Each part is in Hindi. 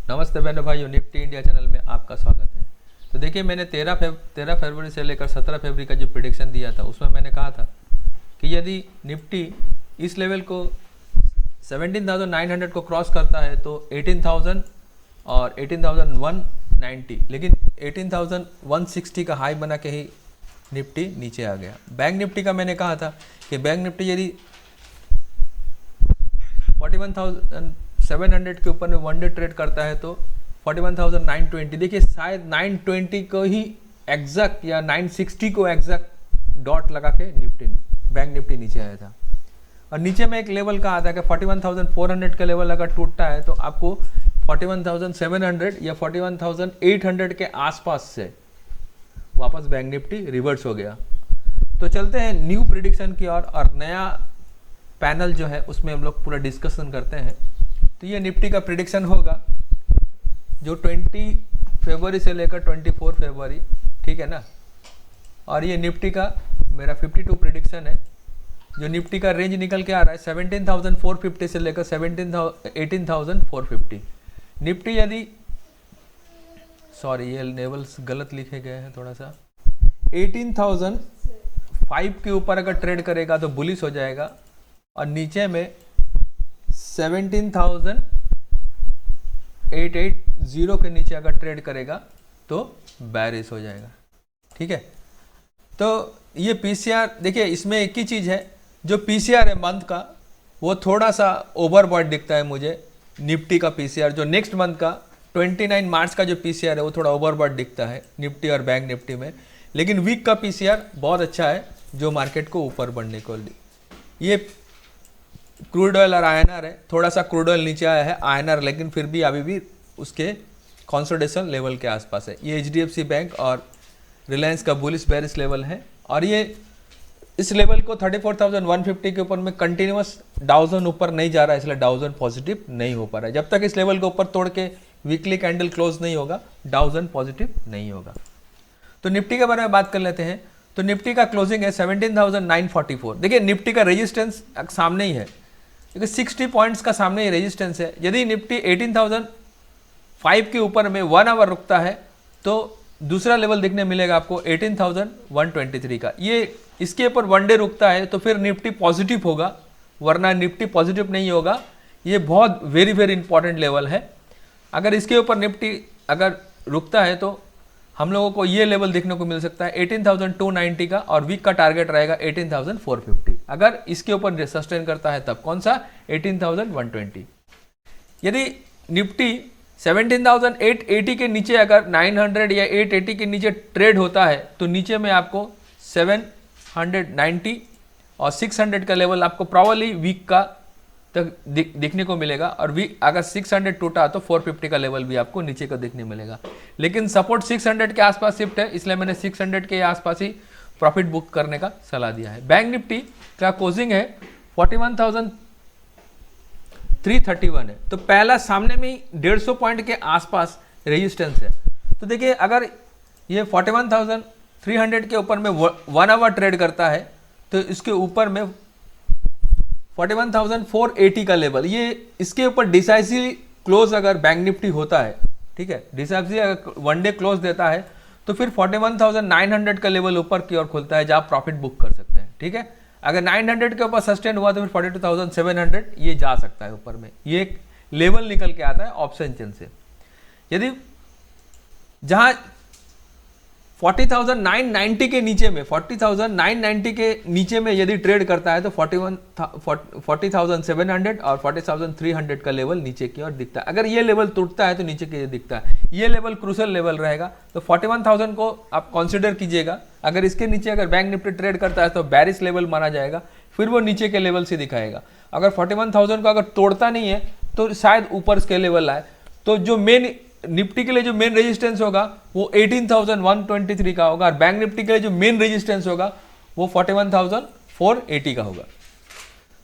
नमस्ते बहनों भाइयों, निफ्टी इंडिया चैनल में आपका स्वागत है। तो देखिए, मैंने 13 फरवरी से लेकर 17 फरवरी का जो प्रेडिक्शन दिया था उसमें मैंने कहा था कि यदि निफ्टी इस लेवल को 17,900 को क्रॉस करता है तो 18,000 और 18,190, लेकिन 18,160 का हाई बना के ही निफ्टी नीचे आ गया। बैंक निफ्टी का मैंने कहा था कि बैंक निफ्टी यदि 41,700 के ऊपर में वन डे ट्रेड करता है तो 41,920, देखिए शायद 920 को ही एग्जैक्ट या 960 को एग्जैक्ट डॉट लगा के बैंक निफ्टी नीचे आया था। और नीचे में एक लेवल कहा था कि 41,400 का लेवल अगर टूटता है तो आपको 41,700 या 41,800 के आसपास से वापस बैंक निफ्टी रिवर्स हो गया। तो चलते हैं न्यू प्रिडिक्शन की और नया पैनल जो है उसमें हम लोग पूरा डिस्कशन करते हैं। तो ये निफ्टी का प्रिडिक्शन होगा जो 20 फरवरी से लेकर 24 फरवरी, ठीक है ना। और ये निफ्टी का मेरा 52 प्रिडिक्शन है। जो निफ्टी का रेंज निकल के आ रहा है 17,450 से लेकर 18,450। निफ्टी यदि ये लेवल्स गलत लिखे गए हैं थोड़ा सा, 18,005 के ऊपर अगर ट्रेड करेगा तो बुलिश हो जाएगा और नीचे में 17,880 के नीचे अगर ट्रेड करेगा तो बैरिश हो जाएगा, ठीक है। तो ये पीसीआर देखिए, इसमें एक ही चीज़ है, जो पीसीआर है मंथ का वो थोड़ा सा ओवरबॉट दिखता है मुझे। निफ्टी का पीसीआर जो नेक्स्ट मंथ का 29 मार्च का जो पीसीआर है वो थोड़ा ओवरबॉट दिखता है निफ्टी और बैंक निफ्टी में, लेकिन वीक का पीसीआर बहुत अच्छा है जो मार्केट को ऊपर बढ़ने को। ये क्रूड ऑयल और आईएनआर है, थोड़ा सा क्रूड ऑयल नीचे आया है आईएनआर, लेकिन फिर भी अभी भी उसके कंसोलिडेशन लेवल के आसपास है। ये एचडीएफसी बैंक और रिलायंस का बुलिश बेरिश लेवल है और ये इस लेवल को 34,150 के ऊपर में कंटिन्यूस डाउजन ऊपर नहीं जा रहा है, इसलिए डाउजन पॉजिटिव नहीं हो पा रहा है। जब तक इस लेवल को ऊपर तोड़ के वीकली कैंडल क्लोज नहीं होगा डाउजन पॉजिटिव नहीं होगा। तो निफ्टी के बारे में बात कर लेते हैं। तो निफ्टी का क्लोजिंग है 17,944। देखिए निफ्टी का रेजिस्टेंस सामने ही है, देखिए 60 पॉइंट्स का सामने ही रेजिस्टेंस है। यदि निफ्टी 18,005 के ऊपर में 1 आवर रुकता है तो दूसरा लेवल देखने मिलेगा आपको 18,123 का। ये इसके ऊपर वन डे रुकता है तो फिर निफ्टी पॉजिटिव होगा, वरना निफ्टी पॉजिटिव नहीं होगा। ये बहुत वेरी वेरी इंपॉर्टेंट लेवल है। अगर इसके ऊपर निफ्टी अगर रुकता है तो हम लोगों को ये लेवल देखने को मिल सकता है 18,290 का, और वीक का टारगेट रहेगा 18,450। अगर इसके ऊपर सस्टेन करता है तब कौन सा 18,120। यदि निफ्टी 17,880 के नीचे अगर 900 या 880 के नीचे ट्रेड होता है तो नीचे में आपको 790 और 600 का लेवल आपको प्रॉबली वीक का तक दिखने को मिलेगा। और वीक अगर 600 टूटा तो 450 का लेवल भी आपको नीचे का देखने मिलेगा, लेकिन सपोर्ट 600 के आसपास शिफ्ट है, इसलिए मैंने 600 के आसपास ही प्रॉफिट बुक करने का सलाह दिया है। बैंक निफ्टी का क्लोजिंग है 41,331 है, तो पहला सामने में 150 पॉइंट के आसपास रेजिस्टेंस है। तो देखिए अगर ये 41,300 के ऊपर में 1 आवर ट्रेड करता है तो इसके ऊपर में 41,480 का लेवल, ये इसके ऊपर डिसाइसिव क्लोज अगर बैंक निफ्टी होता है, ठीक है, डिसाइसिव अगर वन डे क्लोज देता है तो फिर 41,900 का लेवल ऊपर की ओर खुलता है जहाँ प्रॉफिट बुक कर सकते हैं, ठीक है। अगर 900 के ऊपर सस्टेन हुआ तो फिर 42,700 ये जा सकता है ऊपर में। ये एक लेवल निकल के आता है ऑप्शन चेन से। यदि जहाँ 40,990 के नीचे में 40,990 के नीचे में यदि ट्रेड करता है तो 40,700 और 40,300 का लेवल नीचे की ओर दिखता है। अगर ये लेवल टूटता है तो नीचे की ओर दिखता है। ये लेवल क्रूशियल लेवल रहेगा, तो 41,000 को आप कंसीडर कीजिएगा। अगर इसके नीचे अगर बैंक निफ्टी ट्रेड करता है तो बैरिश लेवल माना जाएगा, फिर वो नीचे के लेवल से दिखाएगा। अगर 41,000 को अगर तोड़ता नहीं है तो शायद ऊपर के लेवल आए। तो जो मेन निफ्टी के लिए जो मेन रेजिस्टेंस होगा वो 18,123 का होगा और बैंक निफ्टी के लिए जो मेन रेजिस्टेंस होगा वो 41,480 का होगा।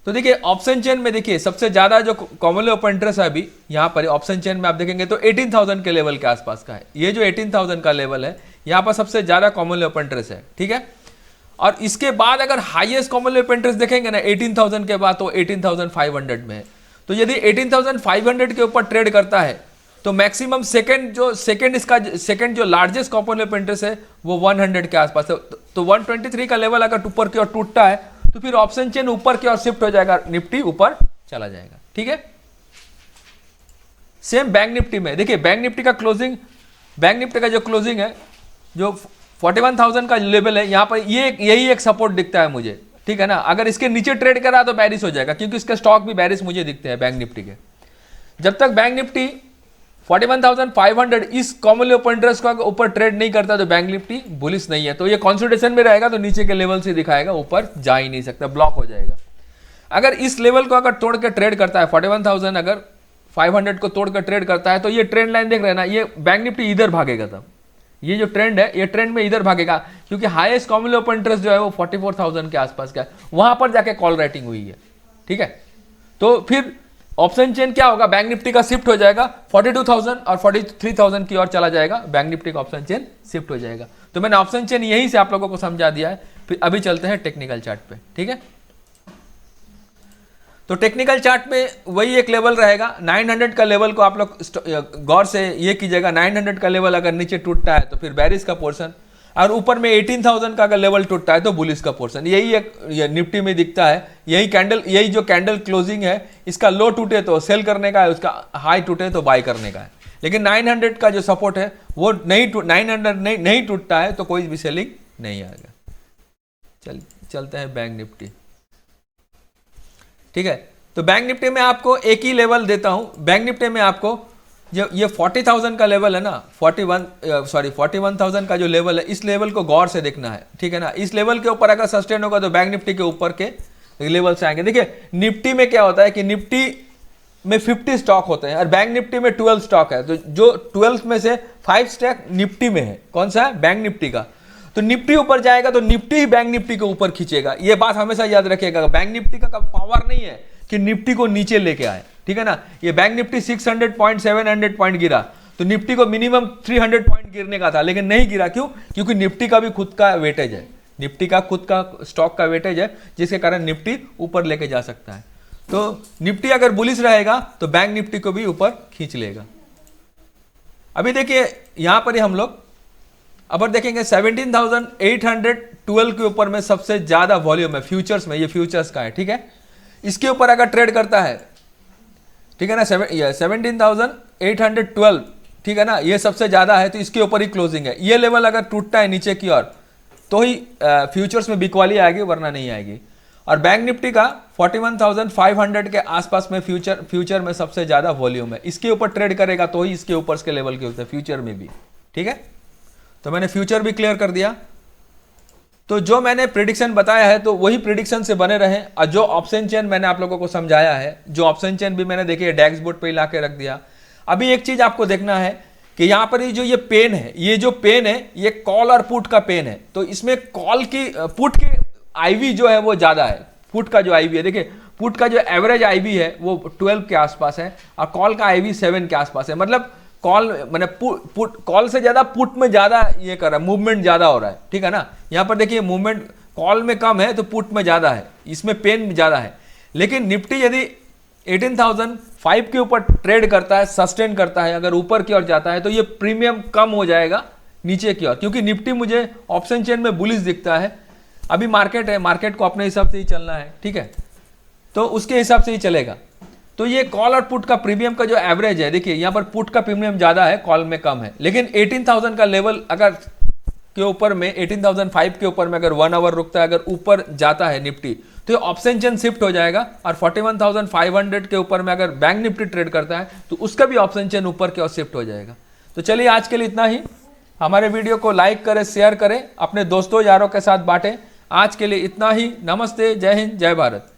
तो देखिए ऑप्शन चेन में देखिए सबसे ज्यादा जो कॉमनली ओपन इंटरेस्ट है अभी यहाँ पर ऑप्शन चेन में आप देखेंगे तो 18,000 के लेवल के आसपास का है। ये जो 18,000 का लेवल है यहाँ पर सबसे ज्यादा कॉमनली ओपन इंटरेस्ट है, ठीक है। और इसके बाद अगर हाईएस्ट कॉमनली ओपन इंटरेस्ट देखेंगे ना 18,000 के बाद तो 18,500 में है। तो यदि 18,500 के ऊपर ट्रेड करता है तो मैक्सिमम सेकंड जो लार्जेस्ट कंपोनेंट ऑफ इंटरेस्ट है वो 100 के आसपास है। तो 123 का लेवल अगर ऊपर की ओर टूटता है तो फिर ऑप्शन चेन ऊपर की ओर शिफ्ट हो जाएगा, निफ्टी ऊपर चला जाएगा। ठीक है, सेम बैंक निफ्टी में देखिए, बैंक निफ्टी का जो क्लोजिंग है, जो 41,000 का लेवल है, यहां पर यही एक सपोर्ट दिखता है मुझे। ठीक है ना, अगर इसके नीचे ट्रेड करा तो बैरिश हो जाएगा, क्योंकि इसके स्टॉक भी बैरिश मुझे दिखते हैं बैंक निफ्टी के। जब तक बैंक निफ्टी 41,500 इस कॉमन ऑफ इंटरेस्ट का ऊपर ट्रेड नहीं करता तो बैंक निफ्टी बुलिश नहीं है। तो ये कंसोलिडेशन में रहेगा, तो नीचे के लेवल से दिखाएगा, ऊपर जा ही नहीं सकता, ब्लॉक हो जाएगा। अगर इस लेवल को अगर तोड़ के ट्रेड करता है, 41,000 अगर 500 को तोड़ कर ट्रेड करता है, तो ये ट्रेंड लाइन देख रहे हैं ना, ये बैंक निफ्टी इधर भागेगा। तब ये जो ट्रेंड है, ये ट्रेंड में इधर भागेगा, क्योंकि हाईएस्ट कॉमन ऑफ इंटरेस्ट जो है वो 44,000 के आसपास का है, वहां पर जाके कॉल राइटिंग हुई है। ठीक है, तो फिर ऑप्शन चेन क्या होगा, बैंक निफ्टी का शिफ्ट हो जाएगा 42,000 और 43,000 की ओर चला जाएगा, बैंक निफ्टी का ऑप्शन चेन शिफ्ट हो जाएगा। तो मैंने ऑप्शन चेन यहीं से आप लोगों को समझा दिया है। फिर अभी चलते हैं टेक्निकल चार्ट पे। ठीक है, तो टेक्निकल चार्ट में वही एक लेवल रहेगा, 900 का लेवल को आप लोग गौर से ये कीजिएगा। 900 का लेवल अगर नीचे टूटता है तो फिर बैरिश का पोर्शन, और ऊपर में 18,000 का अगर लेवल टूटता है तो बुलिश का पोर्शन। यही एक निफ्टी में दिखता है। यही जो कैंडल क्लोजिंग है, इसका लो टूटे तो सेल करने का है, उसका हाई टूटे तो बाय करने का है। लेकिन 900 का जो सपोर्ट है वो 900 नहीं टूटता है तो कोई भी सेलिंग नहीं आएगा। चलते हैं बैंक निफ्टी। ठीक है, तो बैंक निफ्टी में आपको एक ही लेवल देता हूं। बैंक निफ्टी में आपको जो ये 40,000 का लेवल है ना, 41,000 का जो लेवल है, इस लेवल को गौर से देखना है। ठीक है ना, इस लेवल के ऊपर अगर सस्टेन होगा तो बैंक निफ्टी के ऊपर के लेवल से आएंगे। देखिए निफ्टी में क्या होता है कि निफ्टी में 50 स्टॉक होते हैं और बैंक निफ्टी में 12 स्टॉक है। तो जो 12 में से 5 स्टॉक निफ्टी में है, कौन सा है, बैंक निफ्टी का। तो निफ्टी ऊपर जाएगा तो निफ्टी ही बैंक निफ्टी के ऊपर खींचेगा। ये बात हमेशा याद रखिएगा, बैंक निफ्टी का पावर नहीं है कि निफ्टी को नीचे लेके आए। ठीक है ना, ये बैंक निफ्टी 600 पॉइंट 700 पॉइंट गिरा तो निफ्टी को मिनिमम 300 पॉइंट गिरने का था, लेकिन नहीं गिरा। क्यों? क्योंकि निफ्टी का भी खुद का वेटेज है, निफ्टी का खुद का स्टॉक का वेटेज है, जिसके कारण निफ्टी ऊपर लेके जा सकता है। तो निफ्टी अगर बुलिश रहेगा तो बैंक निफ्टी को भी ऊपर खींच लेगा। अभी देखिए यहां पर ही हम लोग अब देखेंगे 17,812 के ऊपर में सबसे ज्यादा वॉल्यूम है फ्यूचर्स में, ये फ्यूचर्स का है। ठीक है, इसके ऊपर अगर ट्रेड करता है, ठीक है ना, 17,812, ठीक है ना, ये सबसे ज्यादा है, तो इसके ऊपर ही क्लोजिंग है। ये लेवल अगर टूटता है नीचे की ओर तो ही फ्यूचर्स में बिकवाली आएगी, वरना नहीं आएगी। और बैंक निफ्टी का 41,500 के आसपास में फ्यूचर में सबसे ज्यादा वॉल्यूम है, इसके ऊपर ट्रेड करेगा तो ही इसके ऊपर के लेवल के होते हैं फ्यूचर में भी। ठीक है, तो मैंने फ्यूचर भी क्लियर कर दिया। तो जो मैंने प्रिडिक्शन बताया है तो वही प्रिडिक्शन से बने रहें, और जो ऑप्शन चेन मैंने आप लोगों को समझाया है, जो ऑप्शन चेन भी मैंने देखिए डैक्स बोर्ड पे ला के रख दिया। अभी एक चीज आपको देखना है कि यहाँ पर जो ये पेन है, ये जो पेन है ये कॉल और पुट का पेन है। तो इसमें कॉल की पुट की आईवी जो है वो ज्यादा है, पुट का जो आईवी है, देखिए पुट का जो एवरेज आईवी है वो 12 के आसपास है और कॉल का आईवी 7 के आसपास है। मतलब कॉल मैंने पुट कॉल से ज्यादा पुट में ज्यादा ये कर रहा है, मूवमेंट ज्यादा हो रहा है। ठीक है ना, यहाँ पर देखिए मूवमेंट कॉल में कम है तो पुट में ज्यादा है, इसमें पेन ज्यादा है। लेकिन निफ्टी यदि 18,005 के ऊपर ट्रेड करता है, सस्टेन करता है, अगर ऊपर की ओर जाता है तो ये प्रीमियम कम हो जाएगा नीचे की ओर, क्योंकि निफ्टी मुझे ऑप्शन चेन में बुलिश दिखता है। अभी मार्केट है, मार्केट को अपने हिसाब से ही चलना है। ठीक है, तो उसके हिसाब से ही चलेगा। तो ये कॉल और पुट का प्रीमियम का जो एवरेज है, देखिए यहाँ पर पुट का प्रीमियम ज्यादा है, कॉल में कम है। लेकिन 18,000 का लेवल अगर के ऊपर में 18,005 के ऊपर में अगर 1 आवर रुकता है, अगर ऊपर जाता है निफ्टी तो ऑप्शन चेन शिफ्ट हो जाएगा। और 41,500 के ऊपर में अगर बैंक निफ्टी ट्रेड करता है तो उसका भी ऑप्शन चेन ऊपर की ओर शिफ्ट हो जाएगा। तो चलिए आज के लिए इतना ही। हमारे वीडियो को लाइक करें, शेयर करें, अपने दोस्तों यारों के साथ बांटें। आज के लिए इतना ही। नमस्ते, जय हिंद, जय भारत।